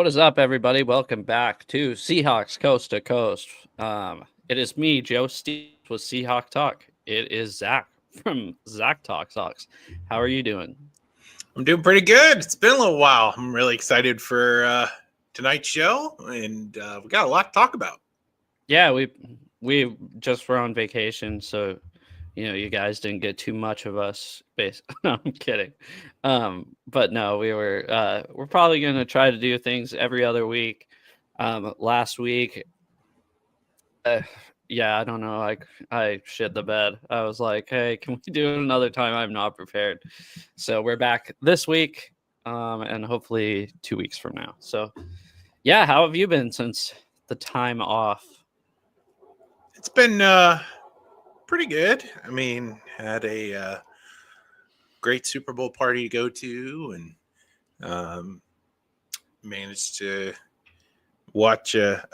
What is up, everybody? Welcome back to Seahawks Coast to Coast. It is me, Joe Steve, with Seahawk Talk. It is Zach from Zach Talk Sox. How are you doing? I'm doing pretty good. It's been a little while. I'm really excited for tonight's show, and we got a lot to talk about. Yeah, we just were on vacation, so you guys didn't get too much of us. No, I'm kidding. But no, we're probably gonna try to do things every other week. Last week, yeah, I don't know. I shit the bed. I was like, hey, can we do it another time? I'm not prepared. So we're back this week, and hopefully 2 weeks from now. So yeah, how have you been since the time off? It's been pretty good. I mean, had a great Super Bowl party to go to, and managed to watch a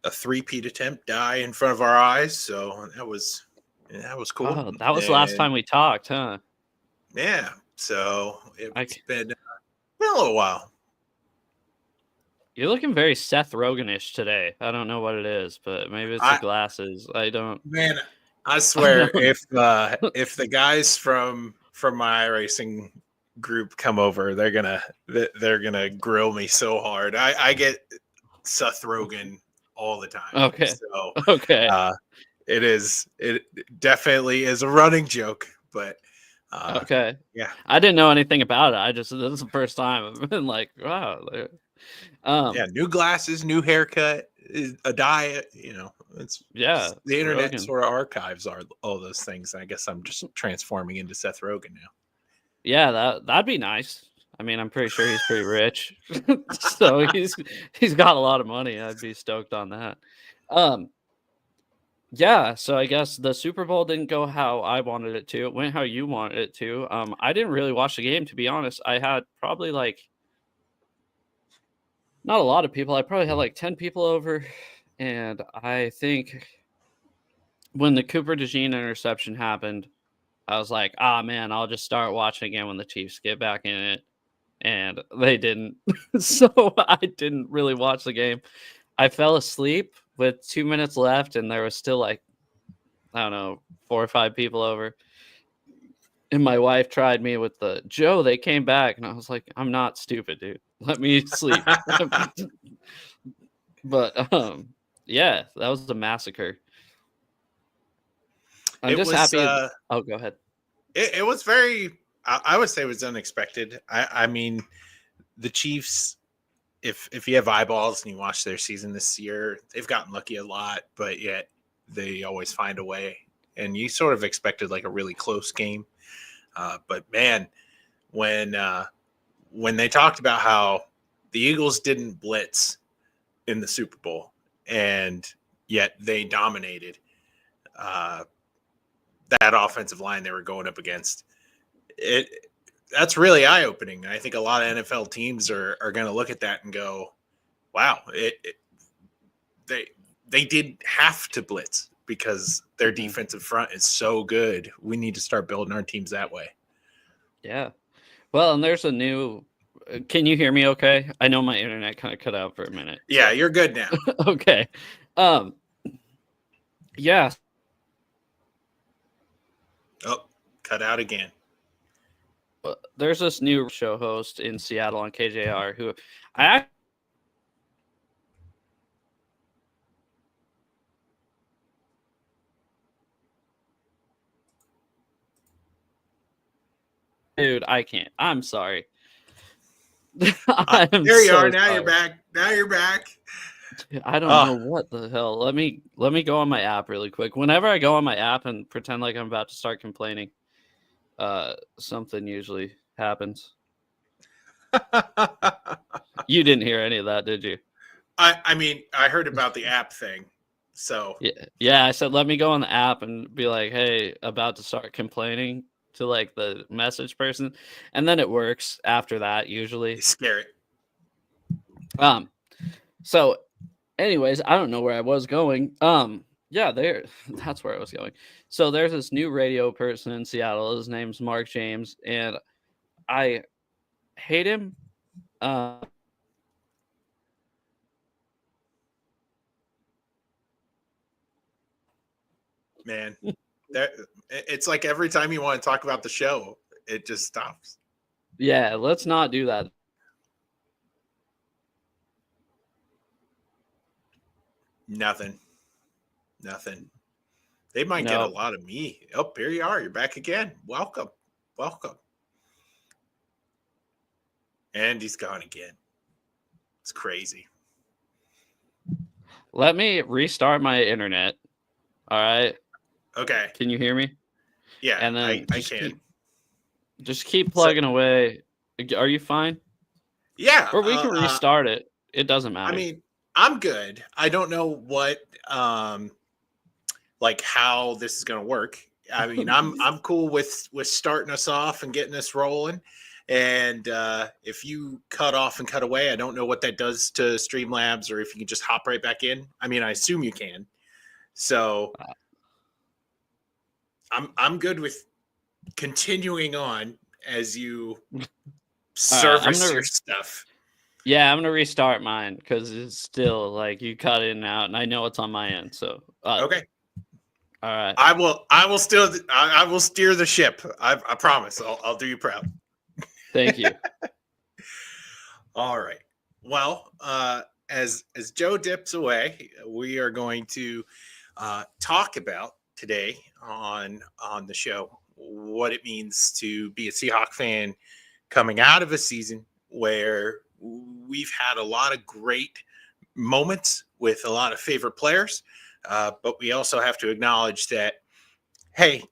three-peat attempt die in front of our eyes. So that was cool. Oh, that was the last time we talked, huh? Yeah. So it's been a little while. You're looking very Seth Rogen-ish today. I don't know what it is, but maybe it's the glasses. I don't. Man, I swear, if the guys from my racing group come over, they're gonna grill me so hard. I get Seth Rogen all the time. Okay. So okay. It definitely is a running joke, but okay. Yeah. I didn't know anything about it. This is the first time I've been like, wow. Yeah, new glasses, new haircut, a diet, it's the internet Rogen. sort of archives are all those things. I guess I'm just transforming into Seth Rogen now. Yeah, that'd be nice. I mean, I'm pretty sure he's pretty rich. So he's got a lot of money. I'd be stoked on that. Yeah, so I guess the Super Bowl didn't go how I wanted it to. It went how you wanted it to. I didn't really watch the game, to be honest. I had probably not a lot of people. I probably had 10 people over. And I think when the Cooper DeJean interception happened, I was like, man, I'll just start watching again when the Chiefs get back in it. And they didn't. So I didn't really watch the game. I fell asleep with 2 minutes left, and there was still I don't know, 4 or 5 people over. And my wife tried me with the Joe, they came back, and I was like, I'm not stupid, dude. Let me sleep. But yeah, that was a massacre. I'm just happy. Oh, go ahead. It was very, I would say it was unexpected. I mean, the Chiefs, if you have eyeballs and you watch their season this year, they've gotten lucky a lot, but yet they always find a way. And you sort of expected a really close game. But man, when they talked about how the Eagles didn't blitz in the Super Bowl, and yet they dominated that offensive line they were going up against, that's really eye-opening. I think a lot of NFL teams are going to look at that and go, wow, they did have to blitz because their defensive front is so good. We need to start building our teams that way. Yeah. Well, and there's a new – can you hear me okay? I know my internet kind of cut out for a minute. Yeah, you're good now. Okay. Yeah. Oh, cut out again. There's this new show host in Seattle on KJR who Dude, I can't. I'm sorry. There you are. Now you're back. I don't know what the hell. Let me go on my app really quick. Whenever I go on my app and pretend like I'm about to start complaining, something usually happens. You didn't hear any of that, did you? I mean, I heard about the app thing. So yeah, I said let me go on the app and be like, hey, about to start complaining to the message person, and then it works after that usually. It's scary. So anyways, I don't know where I was going. Yeah, that's where I was going. So there's this new radio person in Seattle. His name's Mark James, and I hate him. man. It's like every time you want to talk about the show, it just stops. Yeah, let's not do that. Nothing. They might get a Nope. lot of me. Oh, here you are. You're back again. Welcome. And he's gone again. It's crazy. Let me restart my internet. All right. Okay. Can you hear me? Yeah, And then I can. Just keep plugging away. Are you fine? Yeah. Or we can restart it. It doesn't matter. I mean, I'm good. I don't know what like how this is gonna work. I mean, I'm cool with starting us off and getting us rolling. And if you cut off and cut away, I don't know what that does to Streamlabs, or if you can just hop right back in. I mean, I assume you can. So I'm good with continuing on as you service your stuff. Yeah, I'm gonna restart mine because it's still like you cut in and out, and I know it's on my end. So okay. All right. I will steer the ship. I promise. I'll do you proud. Thank you. All right. Well, as Joe dips away, we are going to talk about today on the show what it means to be a Seahawk fan coming out of a season where we've had a lot of great moments with a lot of favorite players, but we also have to acknowledge that, hey,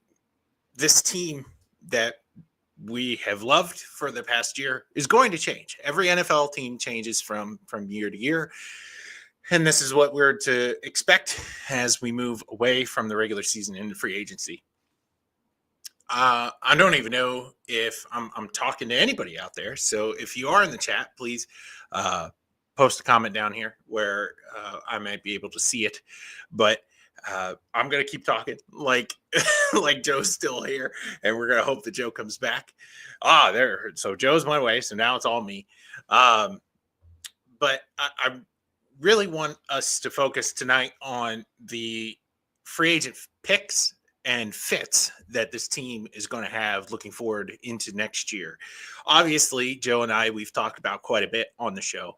this team that we have loved for the past year is going to change. Every NFL team changes from year to year. And this is what we're to expect as we move away from the regular season into free agency. I don't even know if I'm talking to anybody out there. So if you are in the chat, please post a comment down here where I might be able to see it. But I'm going to keep talking like Joe's still here, and we're going to hope that Joe comes back. There. So Joe's my way. So now it's all me. But I really want us to focus tonight on the free agent picks and fits that this team is going to have looking forward into next year. Obviously, Joe and I, we've talked about quite a bit on the show.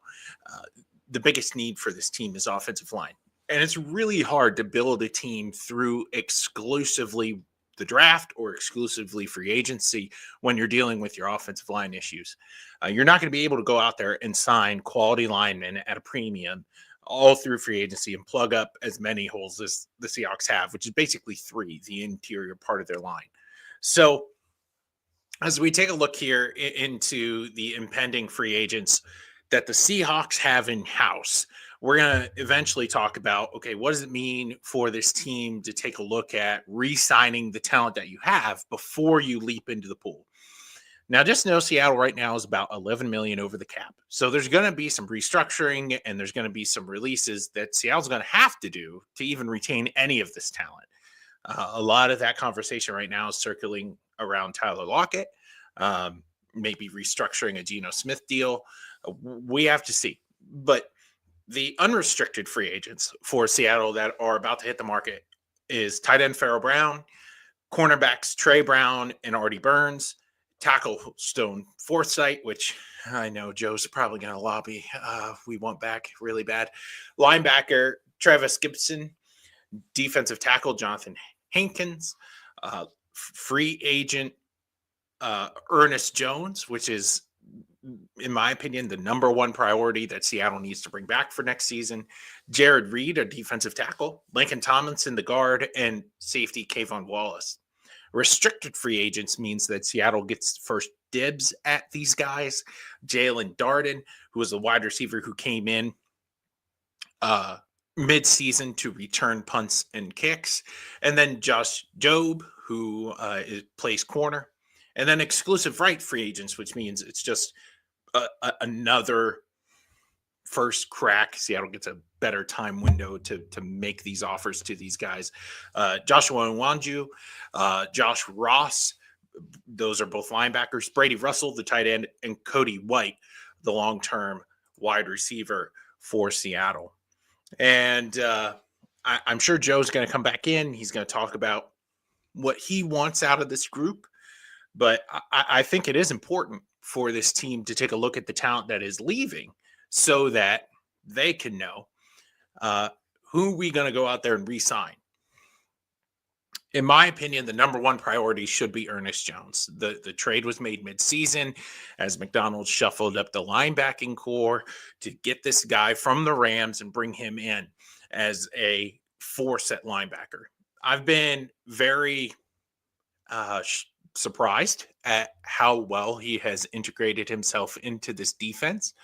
The biggest need for this team is offensive line. And it's really hard to build a team through exclusively the draft or exclusively free agency when you're dealing with your offensive line issues. You're not going to be able to go out there and sign quality linemen at a premium all through free agency and plug up as many holes as the Seahawks have, which is basically 3, the interior part of their line. So as we take a look here into the impending free agents that the Seahawks have in-house, we're going to eventually talk about, okay, what does it mean for this team to take a look at re-signing the talent that you have before you leap into the pool? Now, just know Seattle right now is about $11 million over the cap. So there's going to be some restructuring and there's going to be some releases that Seattle's going to have to do to even retain any of this talent. A lot of that conversation right now is circling around Tyler Lockett, maybe restructuring a Geno Smith deal. We have to see. But the unrestricted free agents for Seattle that are about to hit the market is tight end Pharaoh Brown, cornerbacks Trey Brown and Artie Burns, tackle Stone Forsythe, which I know Joe's probably going to lobby. We want back really bad. Linebacker Travis Gibson, defensive tackle Jonathan Hankins, free agent Ernest Jones, which is, in my opinion, the number one priority that Seattle needs to bring back for next season. Jared Reed, a defensive tackle, Lincoln Tomlinson, the guard, and safety Kayvon Wallace. Restricted free agents means that Seattle gets first dibs at these guys. Jalen Darden, who was a wide receiver who came in mid-season to return punts and kicks. And then Josh Jobe, who plays corner. And then exclusive right free agents, which means it's just another first crack. Seattle gets a better time window to make these offers to these guys. Joshua Nwanju, Josh Ross, those are both linebackers. Brady Russell, the tight end, and Cody White, the long-term wide receiver for Seattle. And I'm sure Joe's going to come back in. He's going to talk about what he wants out of this group. But I think it is important for this team to take a look at the talent that is leaving so that they can know who we going to go out there and re-sign. In my opinion, the number one priority should be Ernest Jones. The trade was made mid-season as McDonald shuffled up the linebacking core to get this guy from the Rams and bring him in as a four-set linebacker. I've been very surprised at how well he has integrated himself into this defense.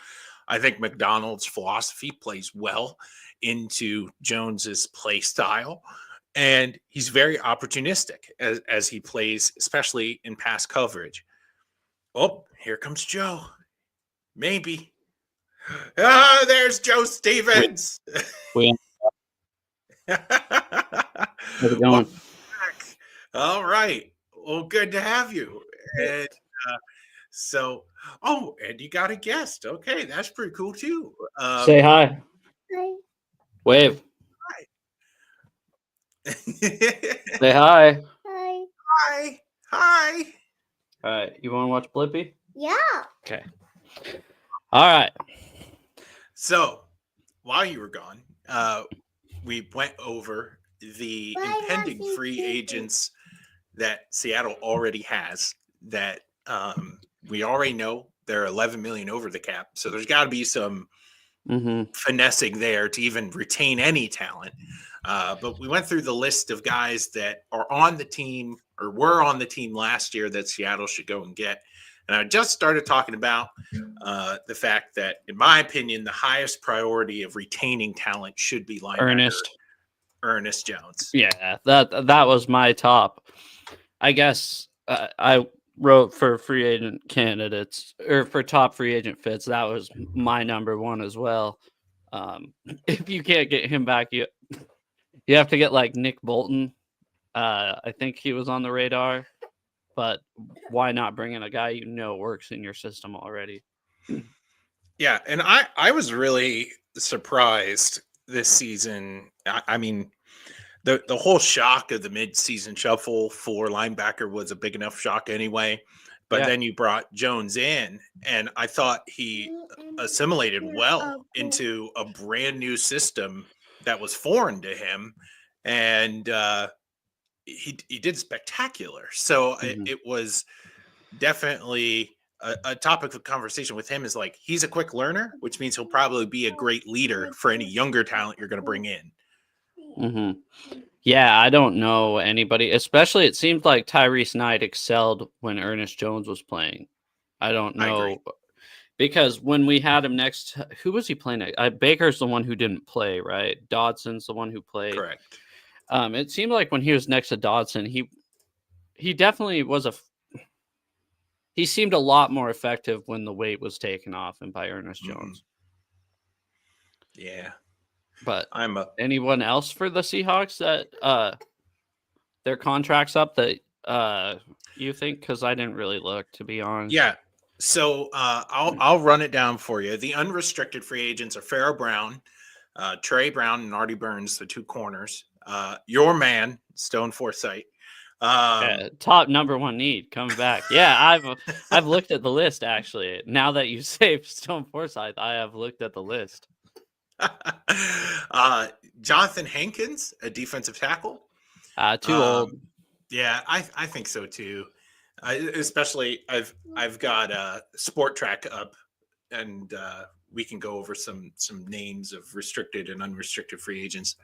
I think McDonald's philosophy plays well into Jones's play style. And he's very opportunistic as he plays, especially in pass coverage. Oh, here comes Joe. Maybe. Ah, there's Joe Stevens. How's it going? All right. Well, good to have you. And and you got a guest. Okay, that's pretty cool too. Say hi. Hi. Wave. Say hi. Hi. Hi. Hi. All right. You want to watch Blippi? Yeah. Okay. All right. So while you were gone, we went over the impending free agents that Seattle already has that we already know they're 11 million over the cap. So there's got to be some finessing there to even retain any talent. But we went through the list of guys that are on the team or were on the team last year that Seattle should go and get. And I just started talking about the fact that, in my opinion, the highest priority of retaining talent should be linebacker Ernest Jones. Yeah, that was my top. I guess I wrote for free agent candidates or for top free agent fits. That was my number one as well. If you can't get him back, you have to get like Nick Bolton. I think he was on the radar, but why not bring in a guy you know works in your system already? Yeah, and I was really surprised this season. I mean, the whole shock of the mid-season shuffle for linebacker was a big enough shock anyway. But then you brought Jones in, and I thought he assimilated well into a brand new system that was foreign to him, and he did spectacular. So it was definitely a topic of conversation with him. Is like he's a quick learner, which means he'll probably be a great leader for any younger talent you're going to bring in. Yeah, I don't know anybody, especially it seemed like Tyrese Knight excelled when Ernest Jones was playing. I don't know because when we had him next, who was he playing at? Baker's the one who didn't play, right? Dodson's the one who played. Correct. It seemed like when he was next to Dodson, he definitely was he seemed a lot more effective when the weight was taken off and by Ernest Jones. Yeah. But anyone else for the Seahawks that their contract's up that you think? Because I didn't really look, to be honest. Yeah. So I'll run it down for you. The unrestricted free agents are Pharaoh Brown, Trey Brown, and Artie Burns, the two corners. Your man, Stone Forsythe. Top number one need coming back. Yeah, I've looked at the list actually. Now that you say Stone Forsythe, I have looked at the list. Jonathan Hankins, a defensive tackle. Too old. Yeah, I think so too. Especially I've got Sport Track up, and we can go over some names of restricted and unrestricted free agents.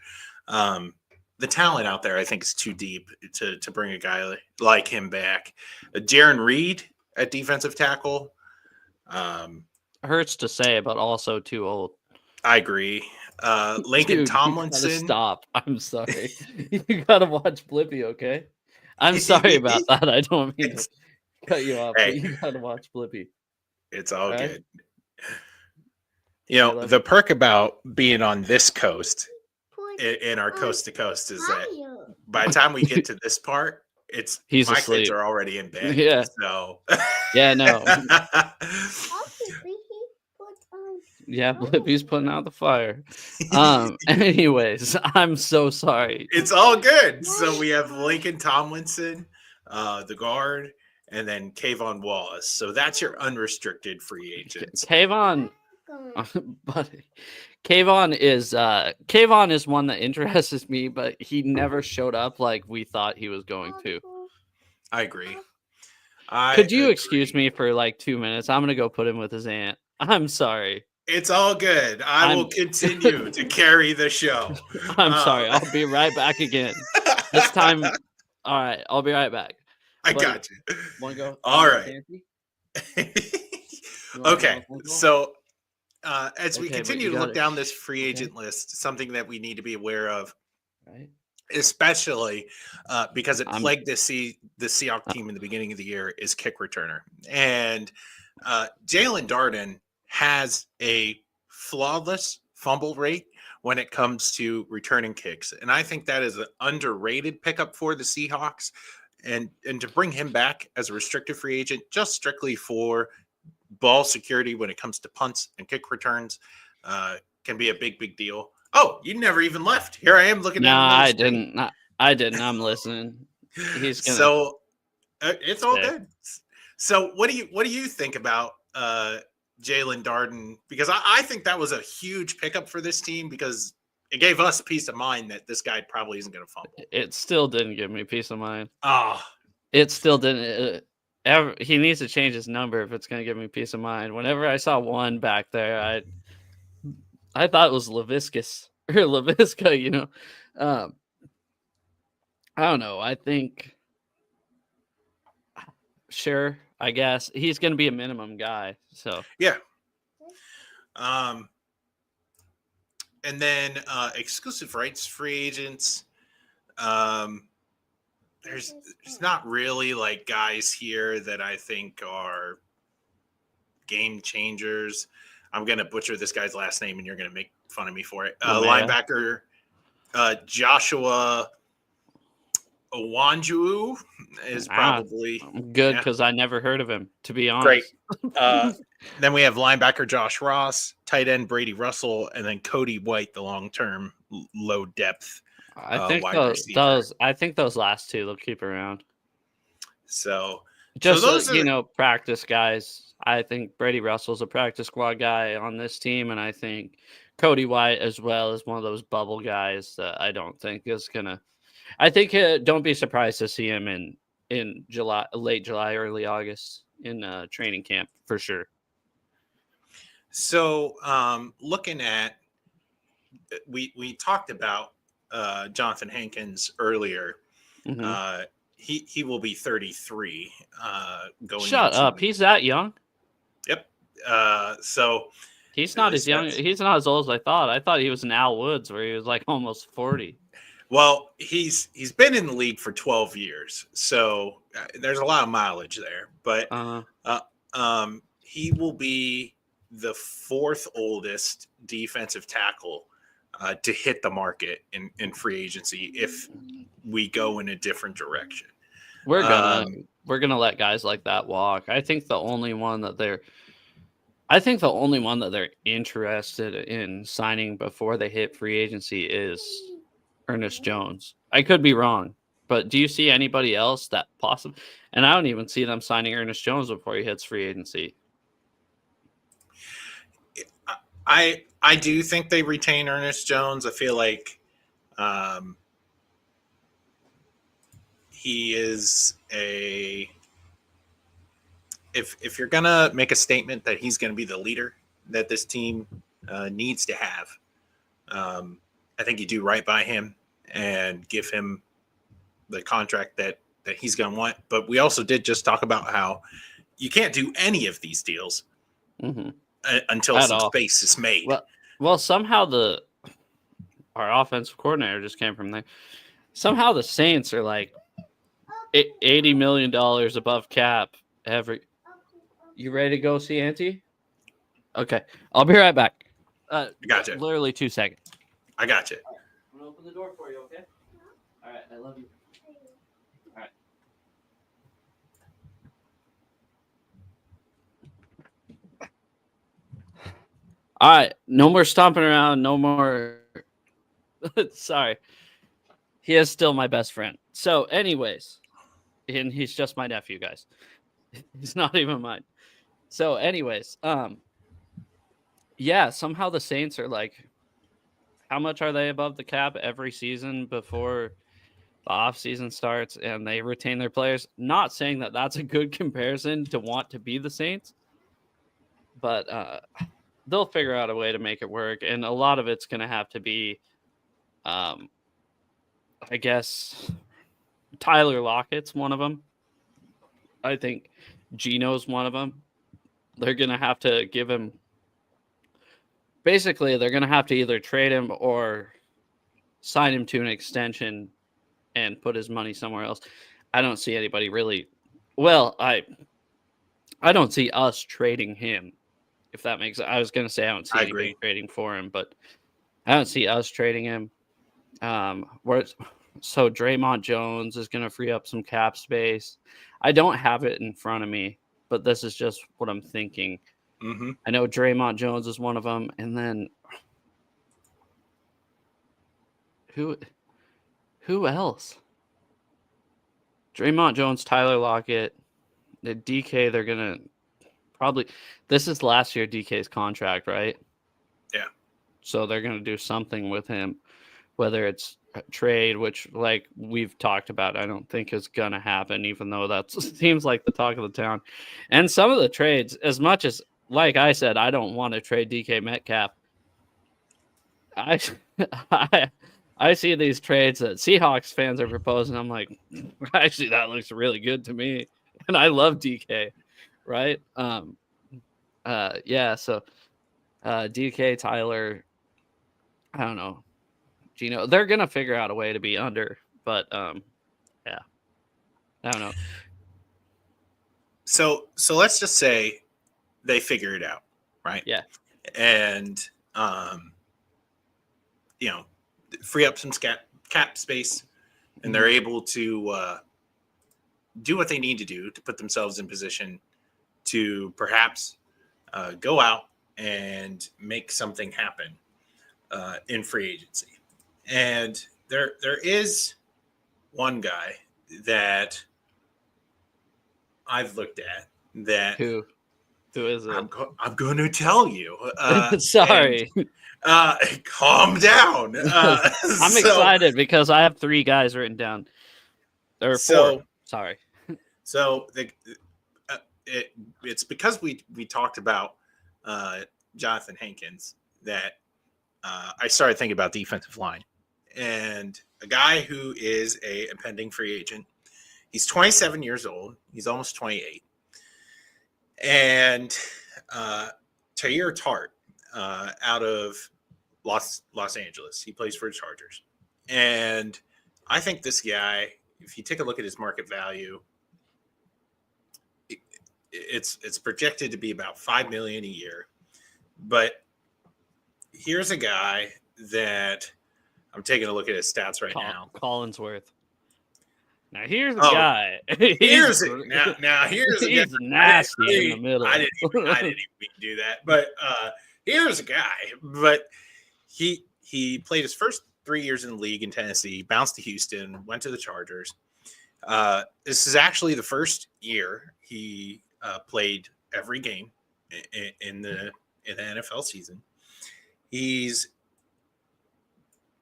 The talent out there, I think, is too deep to bring a guy like him back. Jaron Reed at defensive tackle. Hurts to say, but also too old. I agree. Lincoln Tomlinson. You stop. I'm sorry. You gotta watch Blippi, okay? I'm sorry about that. I don't mean to cut you off, but you gotta watch Blippi. It's all good. You know, the perk about being on this coast in our coast to coast is that by the time we get to this part, he's my asleep. kids are already in bed. Yeah. So yeah, no. Yeah, Blippi's putting out the fire. Anyways, I'm so sorry. It's all good. So we have Lincoln Tomlinson, the guard, and then Kayvon Wallace. So that's your unrestricted free agents. Kayvon, buddy. Kayvon is one that interests me, but he never showed up like we thought he was going to. I agree. Could you excuse me for like 2 minutes? I'm gonna go put him with his aunt. I'm sorry. It's all good. I will continue to carry the show. I'm sorry. I'll be right back again. This time, all right. I'll be right back. I got you. Want to go? All right. Okay. So as we continue to look down this free agent list, something that we need to be aware of, right? Especially because it plagued the Seahawks team in the beginning of the year, is kick returner. And Jalen Darden has a flawless fumble rate when it comes to returning kicks. And I think that is an underrated pickup for the Seahawks. And to bring him back as a restricted free agent, just strictly for ball security when it comes to punts and kick returns, can be a big deal. Oh, you never even left. Here I am looking at. No, I didn't. I didn't. I'm listening. He's gonna. So it's all good. So what do you think about Jalen Darden? Because I think that was a huge pickup for this team, because it gave us peace of mind that this guy probably isn't going to fumble. It still didn't give me peace of mind. It still didn't. He needs to change his number if it's going to give me peace of mind. Whenever I saw 1 back there, I thought it was Laviscus or Lavisca, you know. I don't know. I think, sure, I guess he's going to be a minimum guy. So yeah. And then exclusive rights free agents. There's not really like guys here that I think are game changers. I'm going to butcher this guy's last name and you're going to make fun of me for it. Linebacker Joshua Owanju is probably good, because I never heard of him, to be honest. Great. Then we have linebacker Josh Ross, tight end Brady Russell, and then Cody White, the long-term low depth. I think those last 2 they'll keep around. So those are, practice guys. I think Brady Russell's a practice squad guy on this team, and I think Cody White as well is one of those bubble guys that I don't think is gonna. I think don't be surprised to see him in July, late July, early August in training camp for sure. So looking at, we talked about Jonathan Hankins earlier. Mm-hmm. He will be 33 going. Shut up! He's that young? Yep. So he's not as young. He's not as old as I thought. I thought he was an Al Woods, where he was like almost 40. Well, he's been in the league for 12 years, so there's a lot of mileage there. But he will be the 4th oldest defensive tackle to hit the market in free agency if we go in a different direction. We're gonna let guys like that walk. I think the only one that they're interested in signing before they hit free agency is Ernest Jones. I could be wrong, but do you see anybody else that possible? And I don't even see them signing Ernest Jones before he hits free agency. I do think they retain Ernest Jones. I feel like he is if you're gonna make a statement that he's gonna be the leader that this team needs to have, I think you do right by him and give him the contract that he's going to want. But we also did just talk about how you can't do any of these deals until some space is made. Well, somehow our offensive coordinator just came from there. Somehow the Saints are like $80 million above cap every. You ready to go see Auntie? Okay, I'll be right back. Gotcha. Literally 2 seconds. I got you. I'm gonna open the door for you, okay? All right, I love you. All right. All right, no more stomping around. No more. Sorry, he is still my best friend. So, anyways, and he's just my nephew, guys. He's not even mine. So, anyways, yeah, somehow the Saints are like, how much are they above the cap every season before the offseason starts and they retain their players? Not saying that that's a good comparison to want to be the Saints, but they'll figure out a way to make it work. And a lot of it's going to have to be, I guess, Tyler Lockett's one of them. I think Geno's one of them. They're going to have to give him, basically, they're going to have to either trade him or sign him to an extension and put his money somewhere else. I don't see anybody really. Well, I don't see us trading him, if that makes sense. I was going to say I don't see anybody trading for him, but I don't see us trading him. So Draymond Jones is going to free up some cap space. I don't have it in front of me, but this is just what I'm thinking. Mm-hmm. I know Draymond Jones is one of them, and then who else? Draymond Jones, Tyler Lockett, the DK. They're gonna probably. This is last year DK's contract, right? Yeah. So they're gonna do something with him, whether it's a trade, which like we've talked about, I don't think is gonna happen, even though that seems like the talk of the town. And some of the trades, as much as like I said, I don't want to trade DK Metcalf. I see these trades that Seahawks fans are proposing. I'm like, actually, that looks really good to me, and I love DK, right? Yeah. So, DK, Tyler, I don't know, Geno, they're gonna figure out a way to be under, but yeah, I don't know. So let's just say they figure it out, right? Yeah, and free up some cap space, and they're able to do what they need to do to put themselves in position to perhaps go out and make something happen in free agency. And there is one guy that I've looked at that who is it? I'm going to tell you. Sorry. Calm down. I'm excited because I have 3 guys written down. There are 4. Sorry. So it's because we talked about Jonathan Hankins that I started thinking about defensive line, and a guy who is a pending free agent. He's 27 years old. He's almost 28. And Tahir Tart out of Los Angeles. He plays for the Chargers. And I think this guy, if you take a look at his market value, it's projected to be about $5 million a year. But here's a guy that I'm taking a look at his stats right now. Collinsworth. Now here's a guy. Here's he's nasty in the middle. I didn't even mean to do that. But here's a guy. But he played his first 3 years in the league in Tennessee, bounced to Houston, went to the Chargers. This is actually the first year he played every game in the NFL season. He's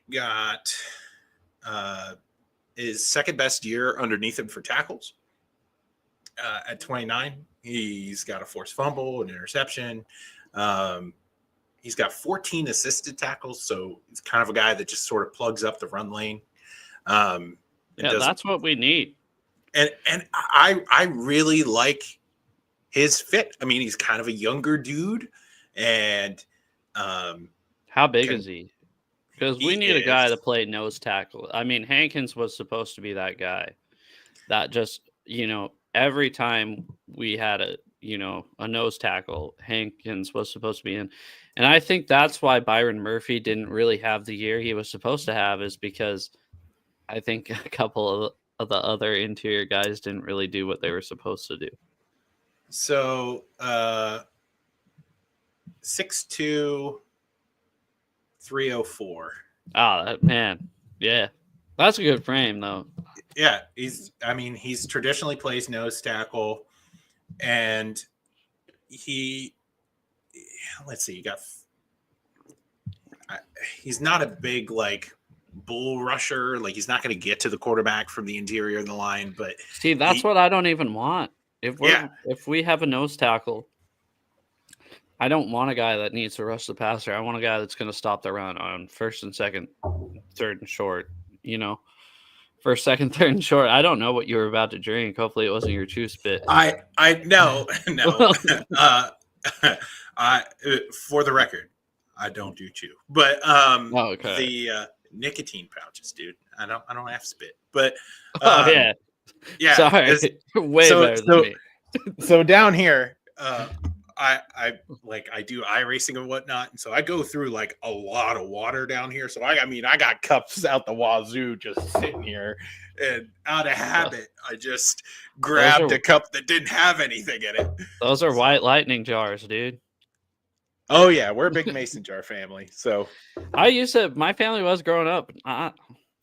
got his second best year underneath him for tackles. At 29, he's got a forced fumble, an interception. He's got 14 assisted tackles, so he's kind of a guy that just sort of plugs up the run lane. That's what we need. And I really like his fit. I mean, he's kind of a younger dude, and how big is he? Because we need a guy to play nose tackle. I mean, Hankins was supposed to be that guy that just, every time we had a nose tackle, Hankins was supposed to be in. And I think that's why Byron Murphy didn't really have the year he was supposed to have, is because I think a couple of the other interior guys didn't really do what they were supposed to do. So 6'2", 304. Oh, man. Yeah. That's a good frame, though. Yeah, he's traditionally plays nose tackle, and let's see, he's not a big like bull rusher. Like he's not going to get to the quarterback from the interior of the line, but See, that's what I don't even want. If we have a nose tackle, I don't want a guy that needs to rush the passer. I want a guy that's going to stop the run on first and second, third and short, first, second, third and short. I don't know what you were about to drink. Hopefully it wasn't your chew spit. No. For the record, I don't do chew, but okay. the nicotine pouches, dude. I don't have spit, but yeah. Sorry, way better than me. So down here, I do iRacing and whatnot, and so I go through like a lot of water down here. So I got cups out the wazoo just sitting here, and out of habit, I just grabbed a cup that didn't have anything in it. Those are white lightning jars, dude. Oh yeah, we're a big mason jar family. So my family was growing up. I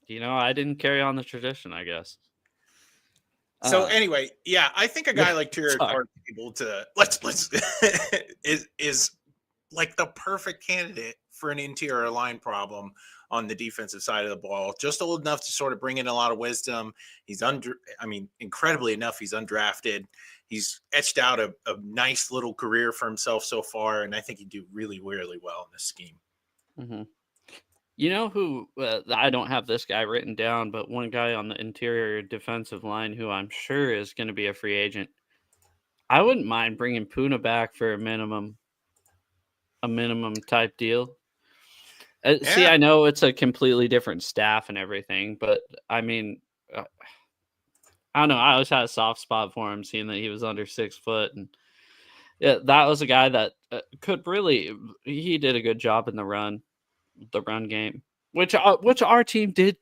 didn't carry on the tradition, I guess. So anyway, yeah, I think a guy like Terry Clark able to is like the perfect candidate for an interior line problem on the defensive side of the ball. Just old enough to sort of bring in a lot of wisdom. He's incredibly enough, he's undrafted. He's etched out a nice little career for himself so far, and I think he'd do really, really well in this scheme. Mm-hmm. You know who, I don't have this guy written down, but one guy on the interior defensive line who I'm sure is going to be a free agent. I wouldn't mind bringing Puna back for a minimum type deal. See, I know it's a completely different staff and everything, but I mean, I don't know. I always had a soft spot for him, seeing that he was under 6 foot, and that was a guy that he did a good job in the run game, which our team did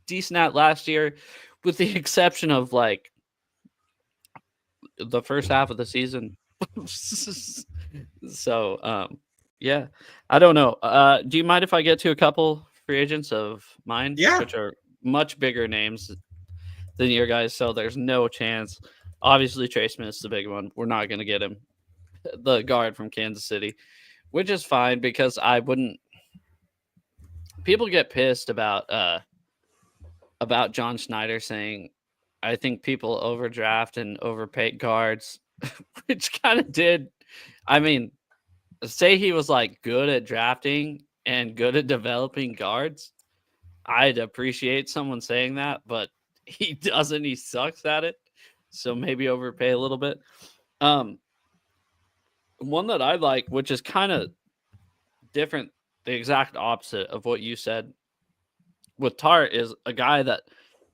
decent at last year, with the exception of like the first half of the season. So, yeah, I don't know. Do you mind if I get to a couple free agents of mine? Yeah. Which are much bigger names than your guys, so there's no chance. Obviously, Trey Smith's the big one. We're not going to get him. The guard from Kansas City, which is fine because I wouldn't. People get pissed about John Schneider saying, I think people overdraft and overpay guards, which kind of did. I mean, say he was like good at drafting and good at developing guards. I'd appreciate someone saying that, but he doesn't. He sucks at it. So maybe overpay a little bit. One that I like, which is kind of different, the exact opposite of what you said with Tart, is a guy that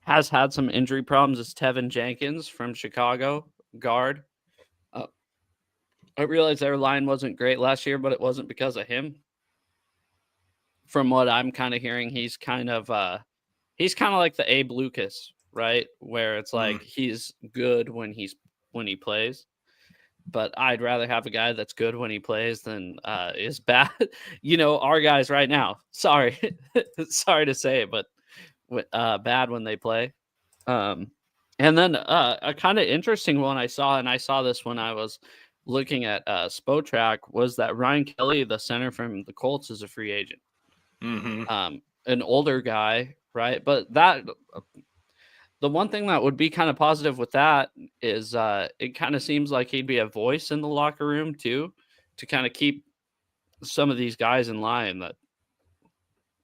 has had some injury problems, is Tevin Jenkins from Chicago, guard. I realized their line wasn't great last year, but it wasn't because of him. From what I'm kind of hearing, he's kind of like the Abe Lucas, right? Where it's like he's good when he plays. But I'd rather have a guy that's good when he plays than is bad. Our guys right now, sorry to say it, but bad when they play. And then a kind of interesting one I saw this when I was looking at Spotrac, was that Ryan Kelly, the center from the Colts, is a free agent. Mm-hmm. An older guy, right? But the one thing that would be kind of positive with that is it kind of seems like he'd be a voice in the locker room too, to kind of keep some of these guys in line that,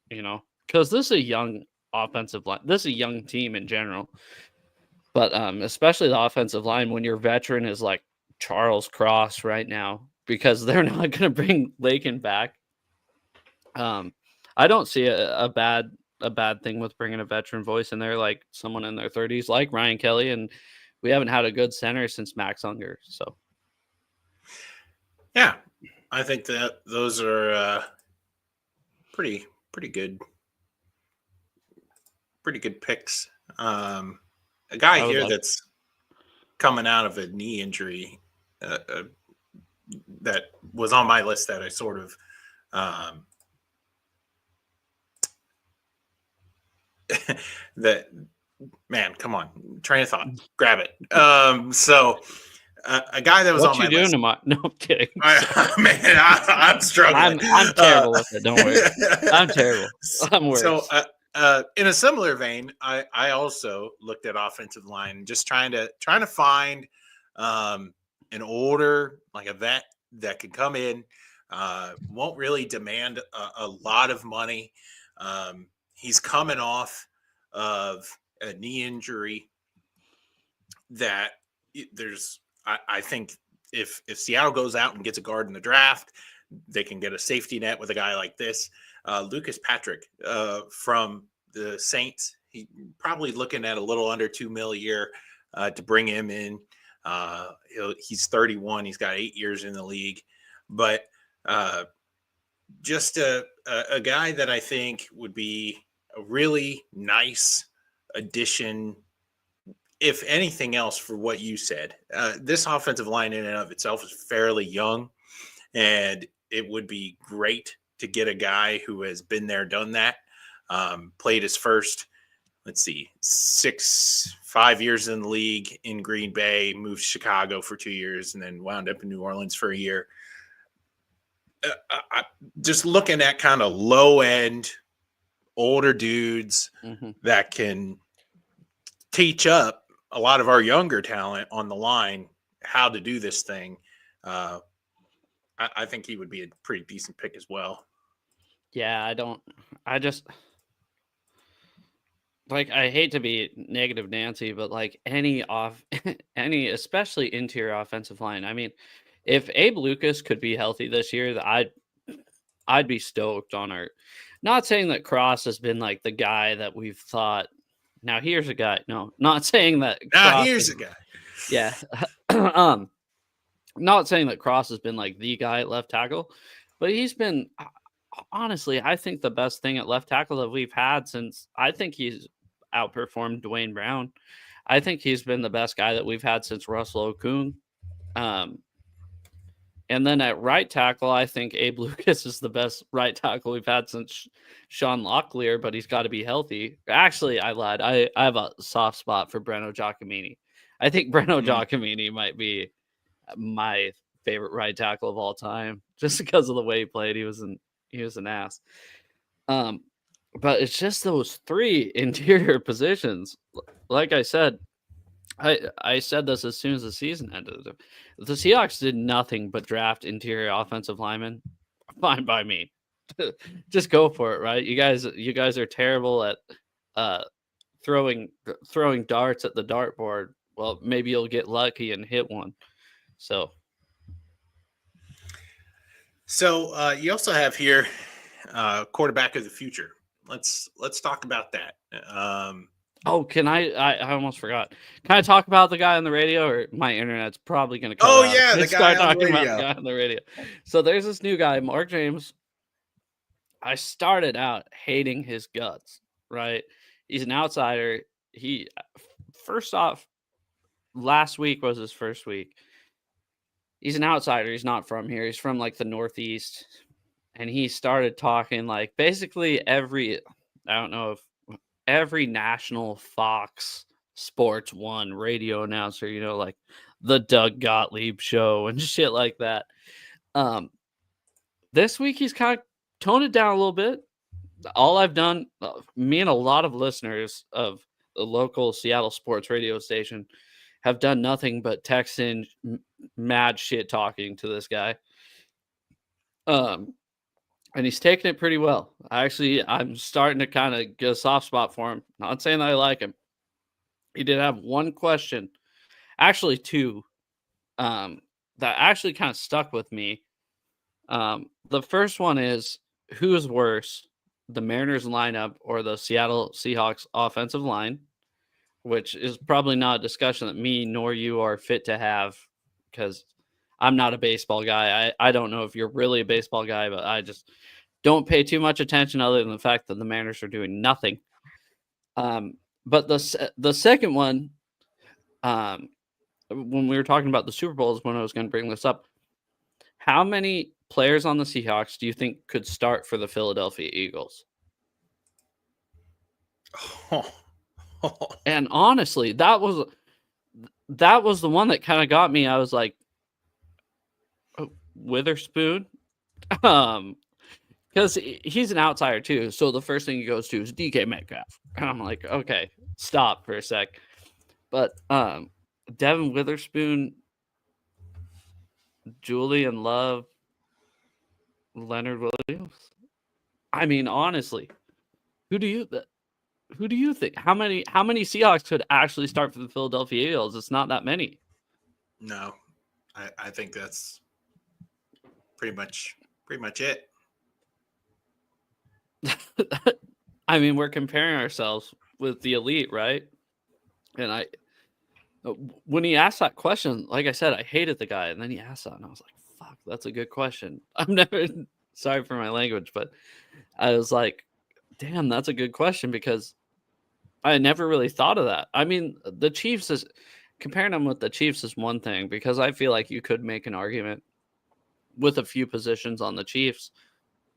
because this is a young offensive line. This is a young team in general, but especially the offensive line when your veteran is like Charles Cross right now, because they're not going to bring Lakin back. I don't see a bad thing with bringing a veteran voice in there, like someone in their 30s, like Ryan Kelly, and we haven't had a good center since Max Unger. So, yeah, I think that those are pretty good picks. A guy here that's coming out of a knee injury, that was on my list that I sort of that man, come on, train of thought, grab it. So a guy that was What on you my doing list. tomorrow? No, I'm kidding. Man, I'm struggling. I'm terrible with it. Don't worry. I'm terrible. I'm worse. So in a similar vein, I also looked at offensive line, just trying to find an older, like a vet that could come in, won't really demand a lot of money. He's coming off of a knee injury that there's, I think if Seattle goes out and gets a guard in the draft, they can get a safety net with a guy like this. Lucas Patrick from the Saints, he probably looking at a little under $2 million a year to bring him in. He's 31. He's got 8 years in the league, but just a guy that I think would be a really nice addition, if anything else, for what you said. This offensive line in and of itself is fairly young, and it would be great to get a guy who has been there, done that, played his first, 5 years in the league in Green Bay, moved to Chicago for 2 years, and then wound up in New Orleans for a year. Just looking at kind of low end, older dudes that can teach up a lot of our younger talent on the line how to do this thing. I think he would be a pretty decent pick as well. Yeah, I hate to be negative Nancy, but like any especially interior offensive line. I mean, if Abe Lucas could be healthy this year, I'd be stoked on our. Not saying that Cross has been like the guy that we've thought. Now here's a guy. No, not saying that. Here's a guy. Yeah. Not saying that Cross has been like the guy at left tackle, but he's been honestly, I think the best thing at left tackle that we've had since. I think he's outperformed Dwayne Brown. I think he's been the best guy that we've had since Russell Okung. And then at right tackle, I think Abe Lucas is the best right tackle we've had since Sean Locklear, but he's got to be healthy. Actually, I lied. I have a soft spot for Breno Giacomini. I think Breno Giacomini might be my favorite right tackle of all time, just because of the way he played. He was an ass. But it's just those three interior positions. Like I said, I said this as soon as the season ended. The Seahawks did nothing but draft interior offensive linemen. Fine by me. Just go for it, right? You guys are terrible at throwing darts at the dartboard. Well, maybe you'll get lucky and hit one. So you also have here quarterback of the future. Let's talk about that. Oh, can I almost forgot. Can I talk about the guy on the radio, or my internet's probably going to cut out? Yeah, the guy on the radio. About the guy on the radio. So there's this new guy, Mark James. I started out hating his guts, right? He's an outsider. First off, last week was his first week. He's an outsider. He's not from here. He's from like the Northeast. And he started talking like basically every national Fox Sports 1 radio announcer, like the Doug Gottlieb show and shit like that. This week he's kind of toned it down a little bit. All I've done, me and a lot of listeners of the local Seattle sports radio station have done nothing but text in mad shit talking to this guy. And he's taking it pretty well. I'm starting to kind of get a soft spot for him. Not saying that I like him. He did have one question, actually two, that actually kind of stuck with me. The first one is, who is worse, the Mariners lineup or the Seattle Seahawks offensive line? Which is probably not a discussion that me nor you are fit to have, because I'm not a baseball guy. I don't know if you're really a baseball guy, but I just don't pay too much attention other than the fact that the Mariners are doing nothing. But the second one, when we were talking about the Super Bowl, is when I was going to bring this up. How many players on the Seahawks do you think could start for the Philadelphia Eagles? And honestly, that was the one that kind of got me. I was like, oh, Witherspoon, because he's an outsider too. So the first thing he goes to is DK Metcalf, and I'm like, okay, stop for a sec. But Devin Witherspoon, Julian Love, Leonard Williams. I mean, honestly, who do you think? How many Seahawks could actually start for the Philadelphia Eagles? It's not that many. No, I think that's pretty much it. I mean, we're comparing ourselves with the elite, right? And when he asked that question, like I said, I hated the guy, and then he asked that, and I was like, "Fuck, that's a good question." I'm never sorry for my language, but I was like, "Damn, that's a good question," because I never really thought of that. I mean, the Chiefs is comparing them with the Chiefs is one thing, because I feel like you could make an argument with a few positions on the Chiefs,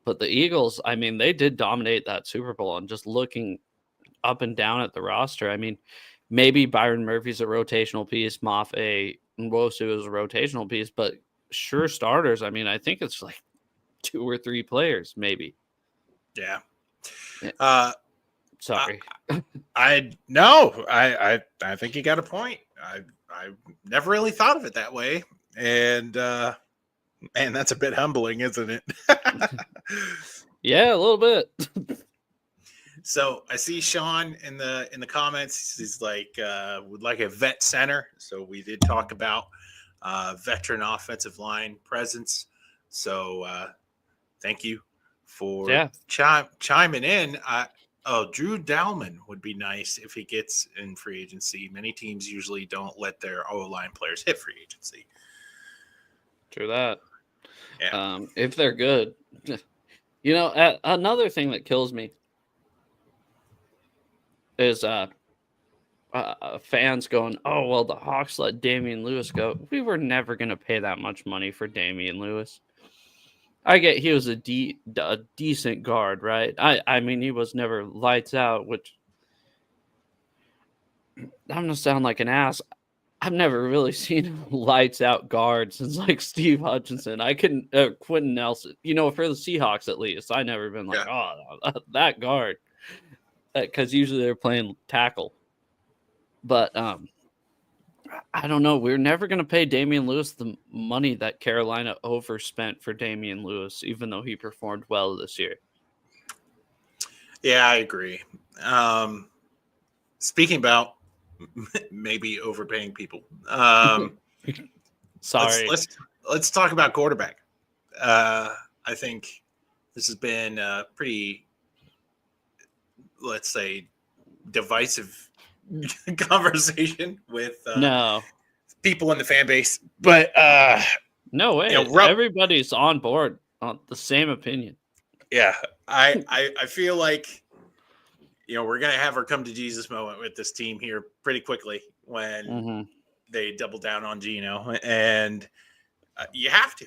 but the Eagles, I mean, they did dominate that Super Bowl, and just looking up and down at the roster, I mean, maybe Byron Murphy's a rotational piece, Mafe Nwosu is a rotational piece, but sure starters, I mean, I think it's like 2 or 3 players, maybe. Yeah. Sorry. I think you got a point. I never really thought of it that way. And man, that's a bit humbling, isn't it? Yeah, a little bit. So I see Sean in the comments. He's like, would like a vet center. So we did talk about veteran offensive line presence. So thank you for chiming in. Drew Dalman would be nice if he gets in free agency. Many teams usually don't let their O-line players hit free agency. True that. Yeah. If they're good. You know, another thing that kills me is fans going, "Oh, well, the Hawks let Damian Lewis go." We were never going to pay that much money for Damian Lewis. I get he was a decent guard, right? I mean, he was never lights out, which I'm going to sound like an ass. I've never really seen a lights out guard since like Steve Hutchinson. I couldn't, Quentin Nelson, you know, for the Seahawks at least. I never been like, oh, that guard. Because usually they're playing tackle. But I don't know. We're never going to pay Damian Lewis the money that Carolina overspent for Damian Lewis, even though he performed well this year. Yeah, I agree. Speaking about maybe overpaying people. Sorry. Let's talk about quarterback. I think this has been a pretty, let's say, divisive conversation with people in the fan base. But no way. Everybody's on board on the same opinion. Yeah, I feel like, you know, we're going to have our come to Jesus moment with this team here pretty quickly when they double down on Geno. And you have to.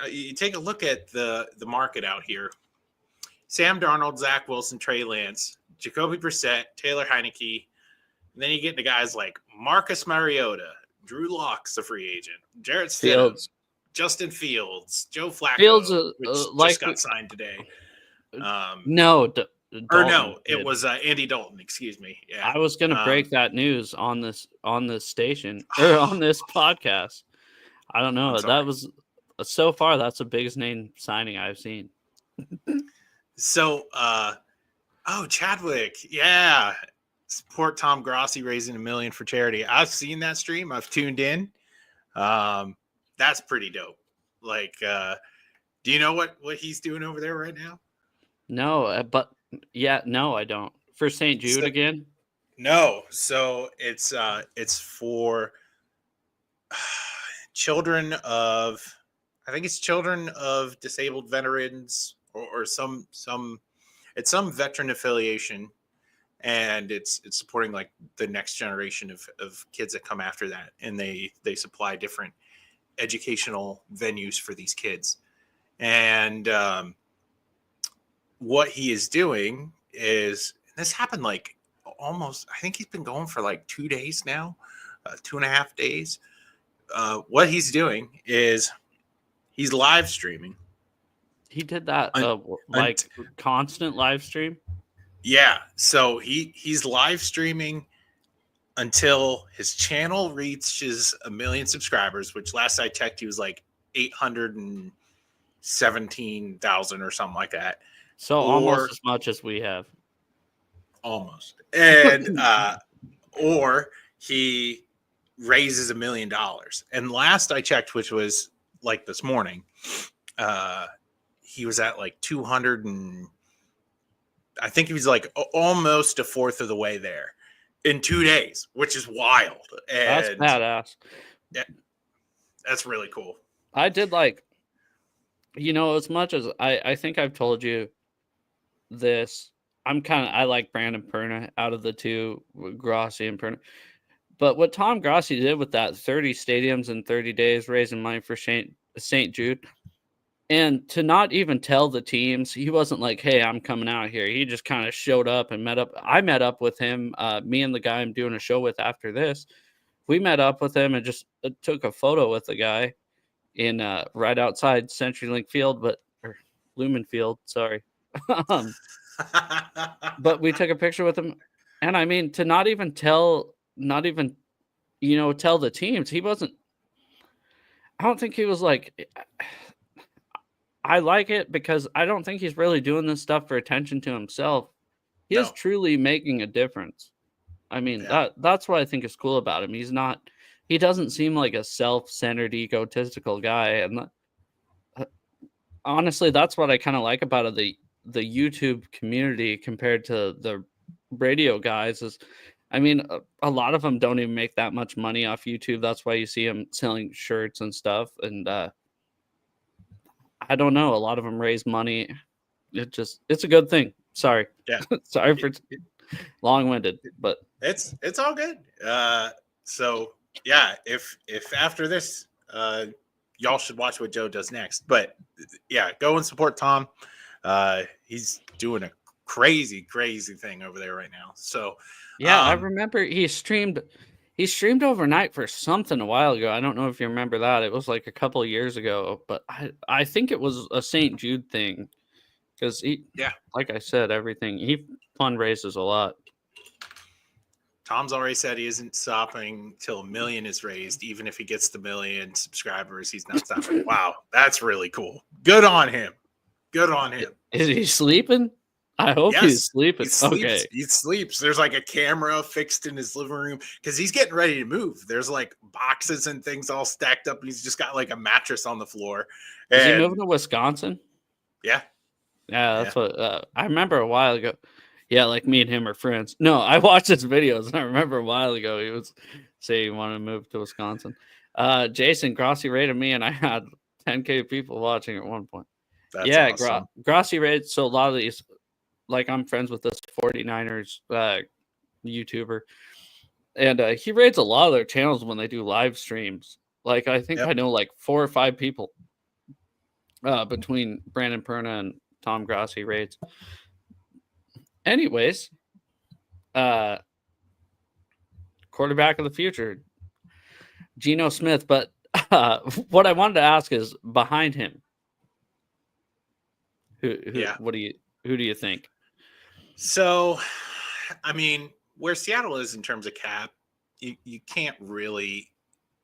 You take a look at the market out here. Sam Darnold, Zach Wilson, Trey Lance, Jacoby Brissett, Taylor Heineke. And then you get the guys like Marcus Mariota, Drew Lock's a free agent, Jarrett Stidham, Justin Fields, Joe Flacco, which just got signed today. It was Andy Dalton. Excuse me. Yeah, I was going to break that news on this station or on this podcast. I don't know. That was so far. That's the biggest name signing I've seen. So, Chadwick, yeah, support Tom Grossi raising $1 million for charity. I've seen that stream. I've tuned in. That's pretty dope. Like, do you know what he's doing over there right now? No, no, I don't. For St. Jude again? No. So it's for children of disabled veterans or some it's some veteran affiliation, and it's supporting like the next generation of kids that come after that, and they supply different educational venues for these kids. And what he is doing is, this happened like almost, I think he's been going for like 2 days now, 2.5 days. What he's doing is he's live streaming. He did that constant live stream. Yeah, so he's live streaming until his channel reaches 1 million subscribers, which last I checked, he was like 817,000 or something like that. So almost as much as we have. Almost. And or he raises $1 million. And last I checked, which was like this morning, he was at like 200 and I think he was like almost a fourth of the way there in 2 days, which is wild. And that's badass. Yeah, that's really cool. I did like, as much as I think I've told you this, I like Brandon Perna out of the two, Grossi and Perna. But what Tom Grossi did with that 30 stadiums in 30 days, raising money for St. Jude, and to not even tell the teams, he wasn't like, hey, I'm coming out here. He just kind of showed up and met up. I met up with him, me and the guy I'm doing a show with after this. We met up with him and just took a photo with the guy in right outside CenturyLink Field, or Lumen Field, sorry. But we took a picture with him. And I mean, to not even tell the teams, he wasn't, I don't think he was like, I like it because I don't think he's really doing this stuff for attention to himself. He is truly making a difference. I mean, that's what I think is cool about him. He doesn't seem like a self-centered, egotistical guy. And honestly, that's what I kind of like about the YouTube community compared to the radio guys is, I mean, a lot of them don't even make that much money off YouTube. That's why you see them selling shirts and stuff. And I don't know. A lot of them raise money. It's a good thing. Sorry. Yeah. Sorry for long-winded, but it's all good. So yeah, if after this, y'all should watch what Joe does next. But yeah, go and support Tom. He's doing a crazy thing over there right now. So yeah, I remember he streamed overnight for something a while ago. I don't know if you remember that. It was like a couple of years ago, but I think it was a St. Jude thing because like I said, he fundraises a lot. Tom's already said he isn't stopping till 1 million is raised. Even if he gets the 1 million subscribers, he's not stopping. Wow, that's really cool. Good on him. Is he sleeping? I hope he's sleeping. Okay. He sleeps. There's like a camera fixed in his living room because he's getting ready to move. There's like boxes and things all stacked up. And he's just got like a mattress on the floor. Is he moving to Wisconsin? Yeah. Yeah, that's what I remember a while ago. Yeah, like me and him are friends. No, I watched his videos and I remember a while ago he was saying he wanted to move to Wisconsin. Jason Grossi rated me and I had 10K people watching at one point. That's awesome. Grossi rated, so a lot of these, like I'm friends with this 49ers YouTuber, and he rates a lot of their channels when they do live streams. Like I think I know like 4 or 5 people between Brandon Perna and Tom Grossi rates. Anyways, quarterback of the future, Geno Smith. But what I wanted to ask is behind him. Who do you think? So, I mean, where Seattle is in terms of cap, you can't really,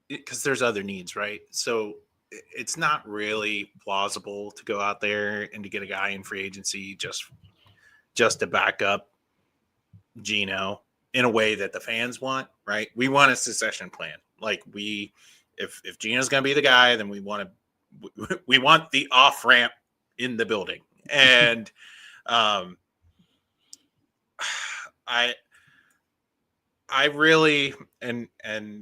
because there's other needs, right? So it's not really plausible to go out there and to get a guy in free agency just to back up Geno in a way that the fans want, right? We want a succession plan. Like if Geno's going to be the guy, then we want the off ramp in the building. And I really, and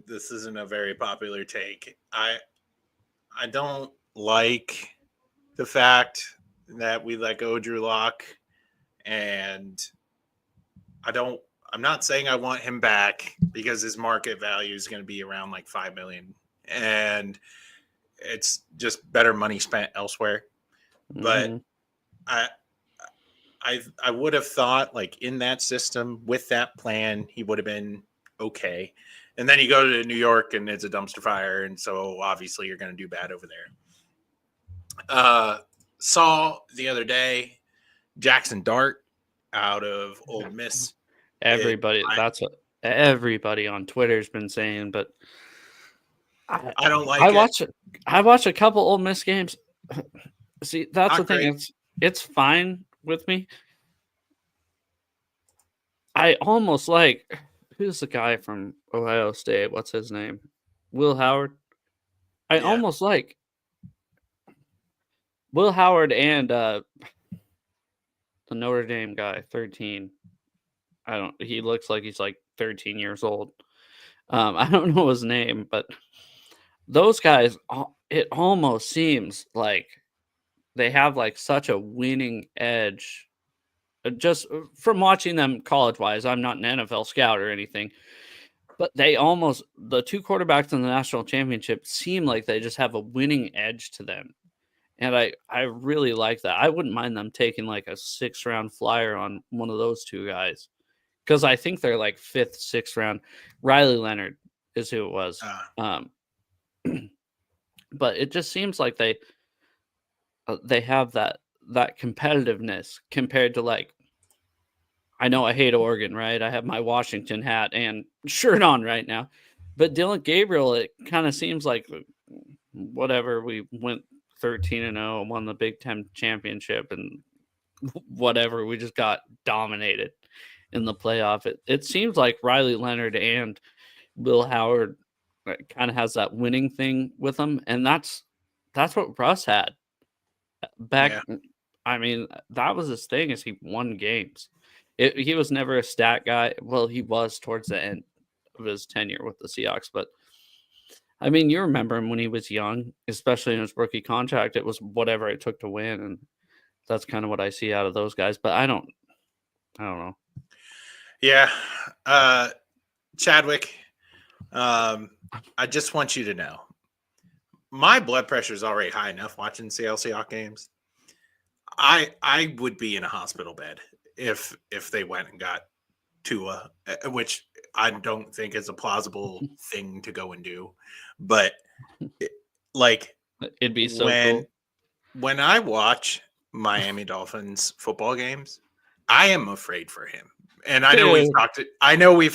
this isn't a very popular take, I don't like the fact that we let go Drew Lock, and I'm not saying I want him back because his market value is going to be around like $5 million. And it's just better money spent elsewhere. But Mhm. I would have thought, like, in that system with that plan, he would have been okay. And then you go to New York and it's a dumpster fire, and so obviously you're going to do bad over there. Saw the other day Jackson Dart out of Ole Miss. That's what everybody on Twitter's been saying, but I don't I like it. watch it. I watch a couple Ole Miss games. See, that's Not the thing. great. It's fine with me. I almost like who's the guy from Ohio State? What's his name? Will Howard. I Yeah. almost like Will Howard and the Notre Dame guy, 13. He looks like he's like 13 years old. I don't know his name, but those guys, it almost seems like they have like such a winning edge. Just from watching them college wise, I'm not an NFL scout or anything, but the two quarterbacks in the national championship seem like they just have a winning edge to them. And I really like that. I wouldn't mind them taking like a 6th-round flyer on one of those two guys because I think they're like 5th, 6th round. Riley Leonard is who it was. But it just seems like they have that competitiveness compared to like, I know I hate Oregon, right? I have my Washington hat and shirt on right now, but Dylan Gabriel, it kind of seems like whatever, we went 13-0 and won the Big Ten championship and whatever, we just got dominated in the playoff. It seems like Riley Leonard and Will Howard kind of has that winning thing with them, and that's what Russ had back. Yeah. I mean, that was his thing, is he won games. He was never a stat guy. Well, he was towards the end of his tenure with the Seahawks, but I mean, you remember him when he was young, especially in his rookie contract. It was whatever it took to win, and that's kind of what I see out of those guys. But I don't know. Yeah. Chadwick, I just want you to know, my blood pressure is already high enough watching Seattle Seahawks games. I would be in a hospital bed if they went and got Tua, which I don't think is a plausible thing to go and do. But It'd be so cool. When I watch Miami Dolphins football games, I am afraid for him. And I know we've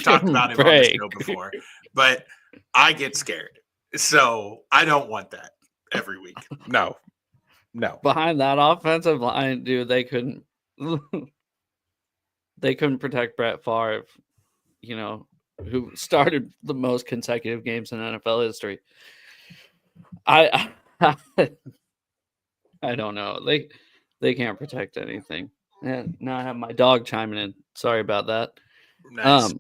talked about him on the show before, but I get scared. So I don't want that every week. No. Behind that offensive line, dude, they couldn't protect Brett Favre, who started the most consecutive games in NFL history. I don't know. They can't protect anything. And now I have my dog chiming in. Sorry about that. Nice.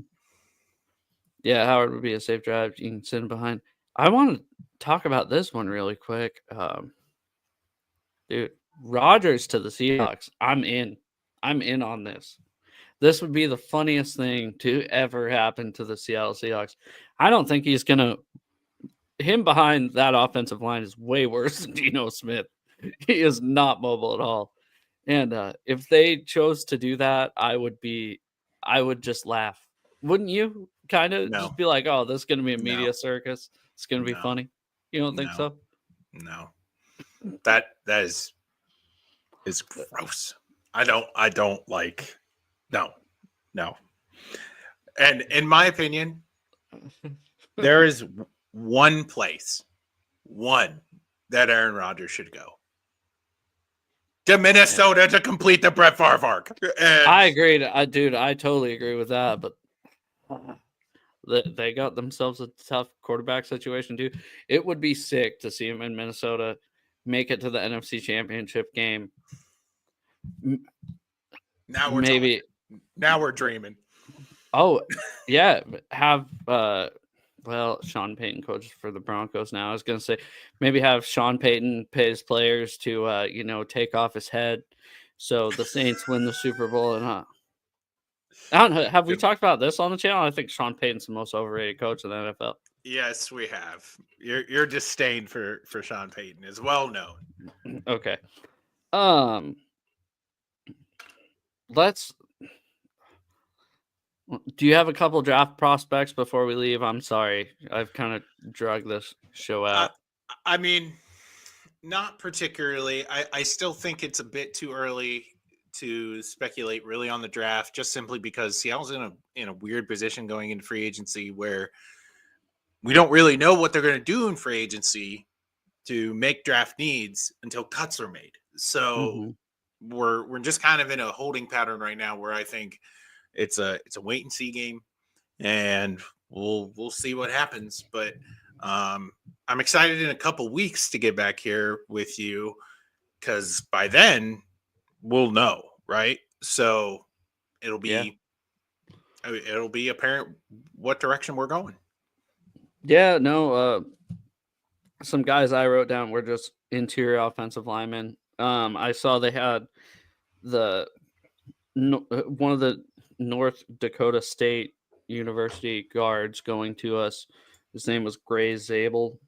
Yeah, Howard would be a safe drive. You can sit behind. I want to talk about this one really quick. Dude, Rodgers to the Seahawks. I'm in on this. This would be the funniest thing to ever happen to the Seattle Seahawks. I don't think he's going to. Him behind that offensive line is way worse than Geno Smith. He is not mobile at all. And if they chose to do that, I would just laugh. Wouldn't you? Kind of just be like, oh, this is going to be a media circus. It's going to be funny. You don't think so? No. That is gross. I don't like. No. And in my opinion, there is one place that Aaron Rodgers should go. To Minnesota to complete the Brett Favre arc. And I agreed. I totally agree with that. But they got themselves a tough quarterback situation too. It would be sick to see him in Minnesota make it to the NFC Championship game. Now we're dreaming. Oh, yeah. Have Sean Payton coaches for the Broncos now. I was going to say maybe have Sean Payton pay his players to, take off his head so the Saints win the Super Bowl. And I don't know. Have we talked about this on the channel? I think Sean Payton's the most overrated coach in the NFL. Yes, we have. Your disdain for Sean Payton is well known. Okay. Let's. Do you have a couple draft prospects before we leave? I'm sorry, I've kind of dragged this show I, out. I mean, not particularly. I still think it's a bit too early to speculate really on the draft, just simply because Seattle's in a weird position going into free agency where we don't really know what they're going to do in free agency to make draft needs until cuts are made. So we're just kind of in a holding pattern right now where I think it's a wait and see game, and we'll see what happens. But I'm excited in a couple weeks to get back here with you because by then we'll know, right? So it'll be apparent what direction we're going. Yeah, no. Some guys I wrote down were just interior offensive linemen. I saw they had one of the North Dakota State University guards going to us. His name was Gray Zabel.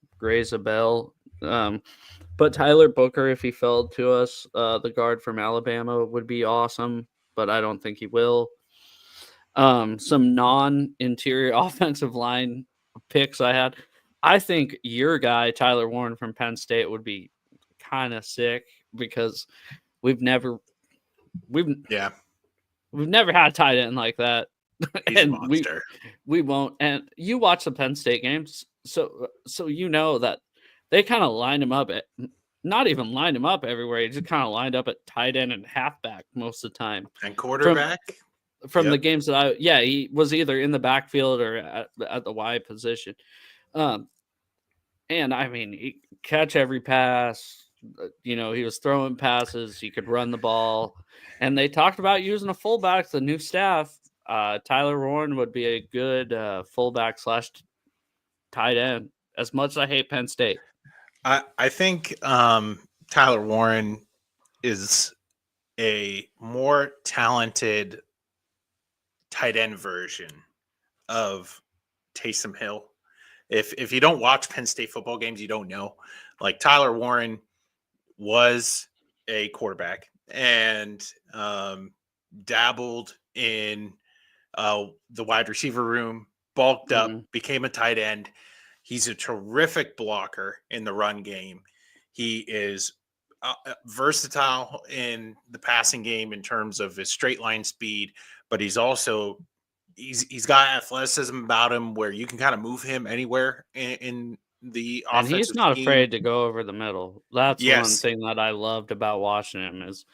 But Tyler Booker, if he fell to us, the guard from Alabama, would be awesome. But I don't think he will. Some non-interior offensive line picks I had. I think your guy Tyler Warren from Penn State would be kind of sick because we've never had a tight end like that. He's a monster. We won't. And you watch the Penn State games, so you know that they kind of lined him up at, not even lined him up everywhere. He just kind of lined up at tight end and halfback most of the time. And quarterback. From the games that he was either in the backfield or at the wide position. And I mean, he catch every pass. He was throwing passes. He could run the ball. And they talked about using a fullback. The new staff, Tyler Warren would be a good fullback / tight end. As much as I hate Penn State, I think Tyler Warren is a more talented tight end version of Taysom Hill. If you don't watch Penn State football games, you don't know. Like Tyler Warren was a quarterback and dabbled in the wide receiver room, bulked up, became a tight end. He's a terrific blocker in the run game. He is versatile in the passing game in terms of his straight line speed, but he's also he's got athleticism about him where you can kind of move him anywhere in the offensive and he's not scheme. afraid to go over the middle. That's one thing that I loved about watching him is,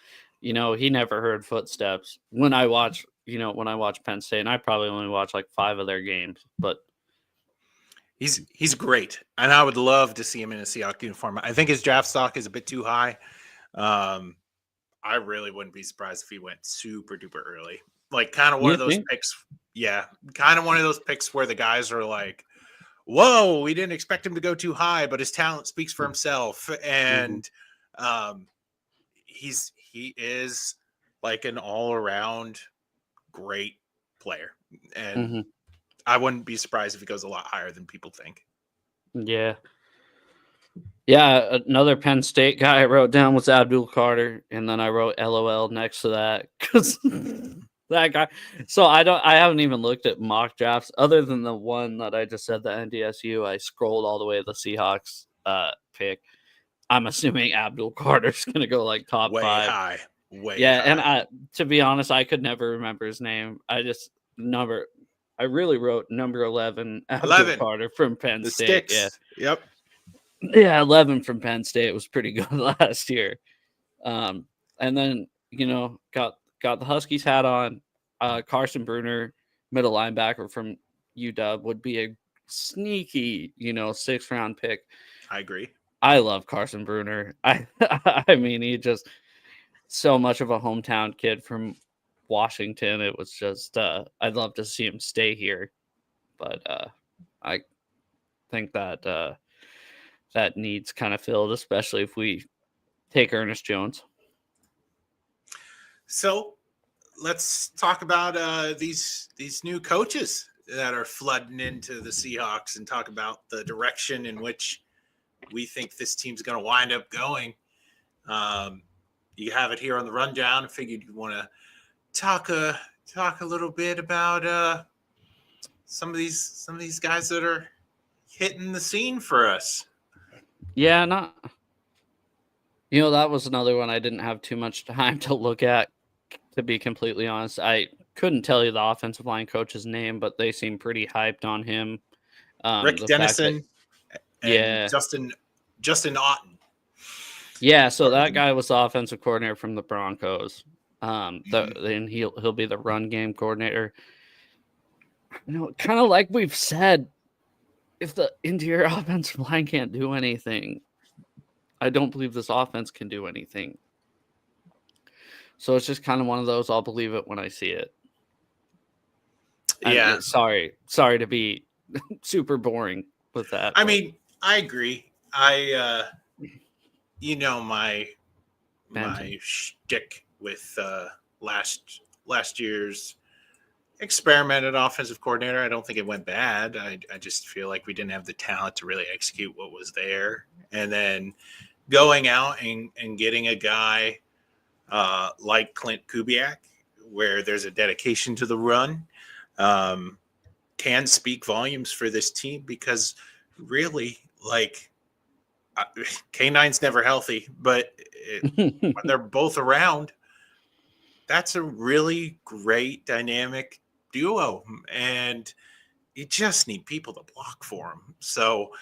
he never heard footsteps. When I watch Penn State, and I probably only watch like 5 of their games, but he's great, and I would love to see him in a Seahawks uniform. I think his draft stock is a bit too high. I really wouldn't be surprised if he went super duper early. Like kind of one of those picks. Yeah, kind of one of those picks where the guys are like, whoa, we didn't expect him to go too high, but his talent speaks for himself. And he is like an all-around great player. And I wouldn't be surprised if he goes a lot higher than people think. Yeah. Yeah, another Penn State guy I wrote down was Abdul Carter, and then I wrote LOL next to that because that guy. So I haven't even looked at mock drafts other than the one that I just said, the NDSU. I scrolled all the way to the Seahawks pick. I'm assuming Abdul Carter's gonna go like top 5. High. Way high. And to be honest, I could never remember his name. I really wrote number 11, Abdul Carter from Penn State. Sticks. Yeah. Yep. Yeah, 11 from Penn State was pretty good last year. And then, got the Huskies hat on. Carson Bruner, middle linebacker from UW, would be a sneaky, 6th round pick. I agree. I love Carson Bruner. I mean, he just so much of a hometown kid from Washington. It was just I'd love to see him stay here. But I think that that needs kind of filled, especially if we take Ernest Jones. So let's talk about these new coaches that are flooding into the Seahawks and talk about the direction in which we think this team's going to wind up going. You have it here on the rundown. I figured you want to talk a little bit about some of these guys that are hitting the scene for us. Yeah, that was another one I didn't have too much time to look at, to be completely honest. I couldn't tell you the offensive line coach's name, but they seem pretty hyped on him. Rick Dennison and Justin Otten. Yeah, so that guy was the offensive coordinator from the Broncos. Then he'll be the run game coordinator. Kind of like we've said, if the interior offensive line can't do anything, I don't believe this offense can do anything. So it's just kind of one of those, I'll believe it when I see it. Yeah. Sorry to be super boring with that. I mean, I agree. My shtick with last year's experimented offensive coordinator. I don't think it went bad. I just feel like we didn't have the talent to really execute what was there. And then going out and getting a guy like Klint Kubiak, where there's a dedication to the run, can speak volumes for this team, because really, like, K9's never healthy, but when they're both around, that's a really great dynamic duo, and you just need people to block for them. So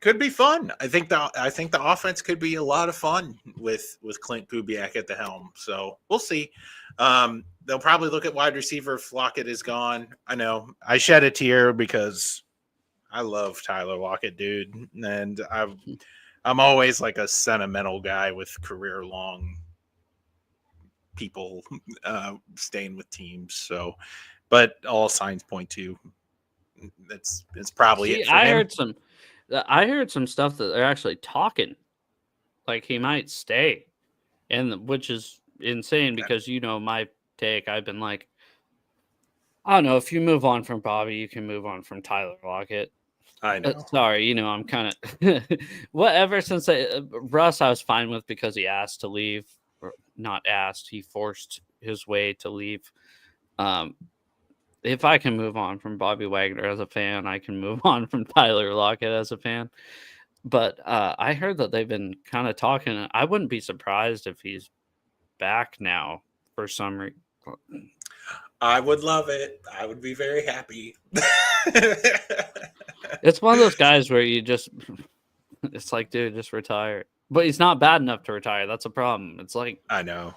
could be fun. I think the offense could be a lot of fun with Klint Kubiak at the helm. So we'll see. They'll probably look at wide receiver if Lockett is gone. I know I shed a tear because I love Tyler Lockett, dude, and I'm always like a sentimental guy with career long people staying with teams. So, but all signs point to it's probably it for him. I heard some stuff that they're actually talking, like he might stay, and which is insane because my take. I've been like, I don't know, if you move on from Bobby, you can move on from Tyler Lockett. I know. Sorry, I'm kind of whatever. Since Russ, I was fine with because he asked to leave, or not asked, he forced his way to leave. If I can move on from Bobby Wagner as a fan, I can move on from Tyler Lockett as a fan. But I heard that they've been kind of talking. I wouldn't be surprised if he's back now for some reason. I would love it. I would be very happy. It's one of those guys where it's like, dude, just retire. But he's not bad enough to retire. That's a problem. It's like, I know.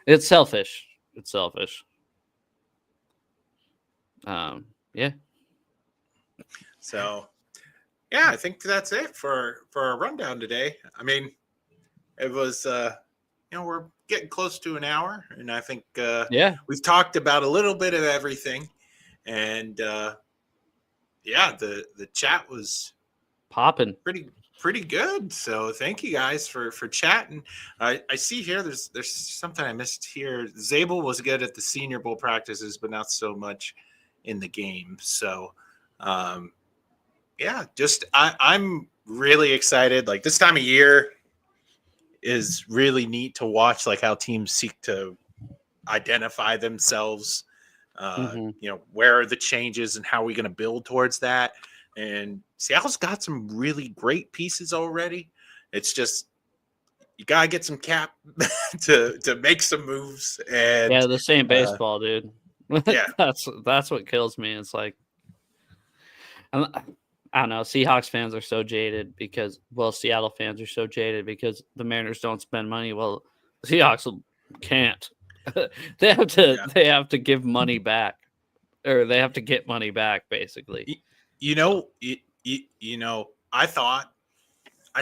It's selfish. Yeah. So, yeah, I think that's it for a rundown today. I mean, it was, we're getting close to an hour, and I think we've talked about a little bit of everything, and the chat was popping pretty good. So thank you guys for chatting. I see here there's something I missed here. Zabel was good at the Senior Bowl practices, but not so much in the game. So I'm really excited. Like, this time of year is really neat to watch, like how teams seek to identify themselves. Where are the changes and how are we going to build towards that? And Seattle's got some really great pieces already. It's just, you gotta get some cap to make some moves. And the same baseball, dude. Yeah, that's what kills me. It's like, I don't know. Seahawks fans are so jaded because, Seattle fans are so jaded because the Mariners don't spend money. Well, Seahawks can't. They have to give money back, or they have to get money back, basically. I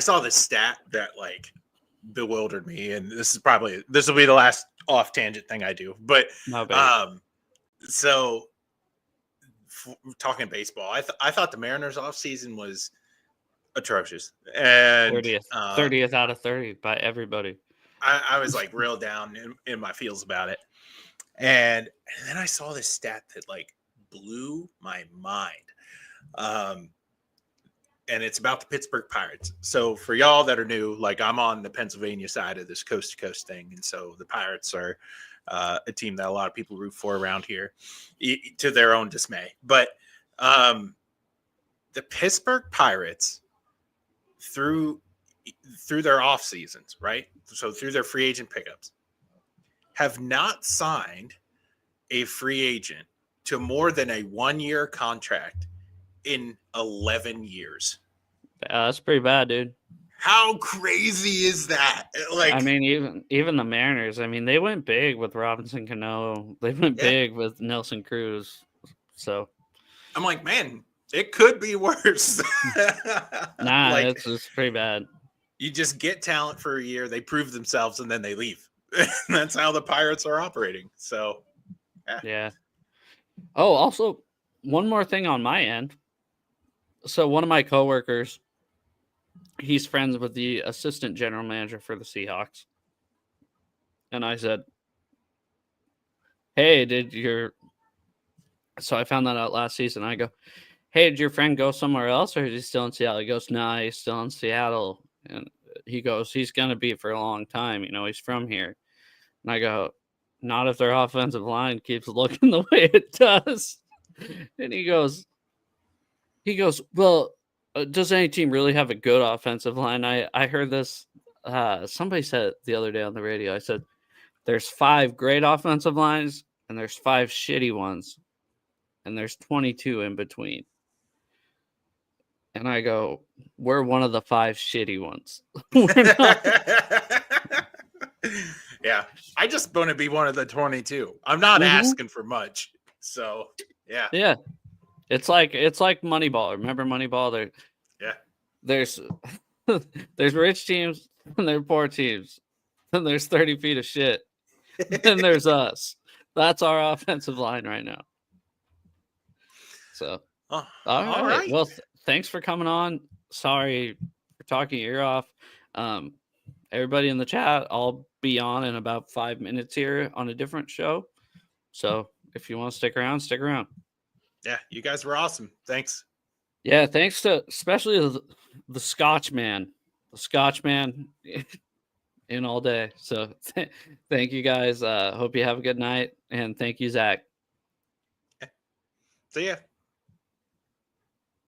saw this stat that like bewildered me, and this will be the last off tangent thing I do. But so talking baseball, I thought the Mariners offseason was atrocious, and 30th out of 30 by everybody. I was like real down in my feels about it. And then I saw this stat that like blew my mind. And it's about the Pittsburgh Pirates. So for y'all that are new, like I'm on the Pennsylvania side of this coast to coast thing. And so the Pirates are a team that a lot of people root for around here to their own dismay. But the Pittsburgh Pirates through their off seasons, right? So through their free agent pickups, have not signed a free agent to more than a 1-year contract in 11 years. Yeah, that's pretty bad, dude. How crazy is that? Like, I mean, even the Mariners. I mean, they went big with Robinson Cano. They went big with Nelson Cruz. So I'm like, man, it could be worse. nah, like, it's pretty bad. You just get talent for a year, they prove themselves, and then they leave. That's how the Pirates are operating. So, yeah. Oh, also, one more thing on my end. So one of my coworkers, he's friends with the assistant general manager for the Seahawks. And I said, hey, so I found that out last season. I go, hey, did your friend go somewhere else or is he still in Seattle? He goes, nah, he's still in Seattle. And he goes, he's going to be for a long time. You know, he's from here. And I go, not if their offensive line keeps looking the way it does. And he goes, well, does any team really have a good offensive line? I heard this. Somebody said it the other day on the radio. I said, there's 5 great offensive lines and there's 5 shitty ones. And there's 22 in between. And I go, we're one of the 5 shitty ones. We're not. Yeah, I just want to be one of the 22. I'm not asking for much. So, yeah. Yeah. It's like Moneyball. Remember Moneyball? There's rich teams and there's poor teams. And there's 30 feet of shit. And there's us. That's our offensive line right now. So, all right. Well, thanks for coming on. Sorry for talking your ear off. Everybody in the chat, I'll be on in about 5 minutes here on a different show. So if you want to stick around, stick around. Yeah, you guys were awesome. Thanks. Yeah, thanks to especially the Scotchman. The Scotchman in all day. So thank you guys. Hope you have a good night. And thank you, Zach. See ya.